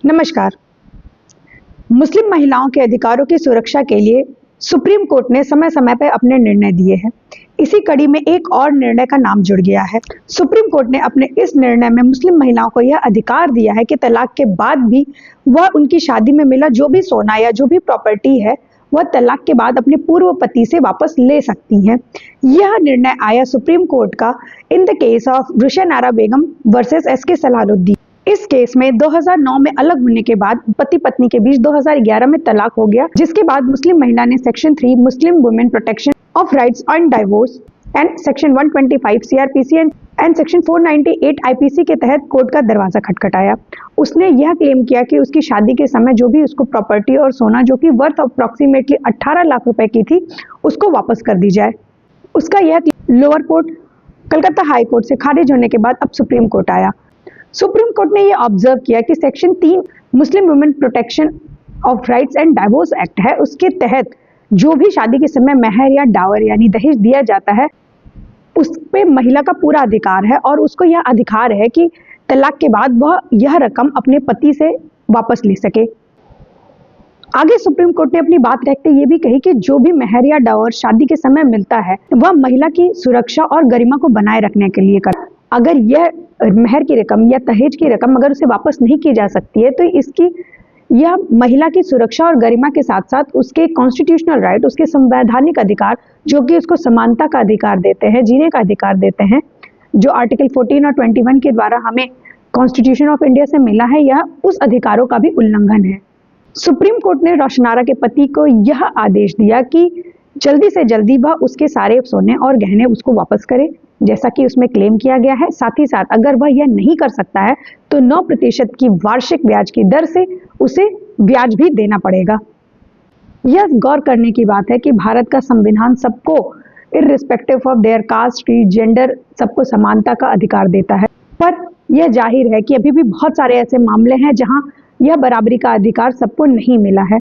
नमस्कार। मुस्लिम महिलाओं के अधिकारों की सुरक्षा के लिए सुप्रीम कोर्ट ने समय समय पर अपने निर्णय दिए हैं। इसी कड़ी में एक और निर्णय का नाम जुड़ गया है। सुप्रीम कोर्ट ने अपने इस निर्णय में मुस्लिम महिलाओं को यह अधिकार दिया है कि तलाक के बाद भी वह उनकी शादी में मिला जो भी सोना या जो भी प्रॉपर्टी है वह तलाक के बाद अपने पूर्व पति से वापस ले सकती हैं। यह निर्णय आया सुप्रीम कोर्ट का in the case of Rushan Ara Begum versus SK Salahuddin. इस केस में 2009 में अलग होने के बाद पति पत्नी के बीच 2011 में तलाक हो गया, जिसके बाद मुस्लिम महिला ने section 3 Muslim women protection of rights on divorce and section 125 CrPC and section 498 IPC के तहत कोर्ट का दरवाजा खटखटाया। उसने यह क्लेम किया कि उसकी शादी के समय जो भी उसको प्रॉपर्टी और सोना जो कि वर्थ अप्रोक्सीमेटली 18 लाख रुपए की थी उसको वापस कर दी जाए। उसका यह lower court Calcutta high court से खारिज होने के बाद अब सुप्रीम कोर्ट आया। सुप्रीम कोर्ट ने यह ऑब्जर्व किया कि section 3 Muslim women protection of rights and divorce act है, उसके तहत जो भी शादी के समय मेहर या डावर यानी दहेज दिया जाता है उस पे महिला का पूरा अधिकार है और उसको यह अधिकार है कि तलाक के बाद वह यह रकम अपने पति से वापस ले सके। आगे सुप्रीम कोर्ट ने अपनी बात रखते ये भी कही कि जो भी मेहर या डावर शादी के समय मिलता है वह महिला की सुरक्षा और गरिमा को बनाए रखने के लिए कर। अगर यह मेहर की रकम या दहेज की रकम अगर उसे वापस नहीं की जा सकती है तो इसकी यह महिला की सुरक्षा और गरिमा के साथ साथ उसके कॉन्स्टिट्यूशनल राइट, उसके संवैधानिक अधिकार जो कि उसको समानता का अधिकार देते हैं, जीने का अधिकार देते हैं, जो आर्टिकल 14 और 21 के द्वारा हमें कॉन्स्टिट्यूशन ऑफ इंडिया से मिला है, यह उस अधिकारों का भी उल्लंघन है। सुप्रीम कोर्ट ने रोशन आरा के पति को यह आदेश दिया कि जल्दी से जल्दी वह उसके सारे सोने और गहने उसको वापस करे जैसा कि उसमें क्लेम किया गया है। साथ ही साथ अगर वह यह नहीं कर सकता है तो 9% की वार्षिक ब्याज की दर से उसे ब्याज भी देना पड़ेगा। यह गौर करने की बात है कि भारत का संविधान सबको irrespective of their caste, creed, gender सबको समानता का अधिकार देता है, पर यह जाहिर है कि अभी भी बहुत सारे ऐसे मामले हैं जहां यह बराबरी का अधिकार सबको नहीं मिला है।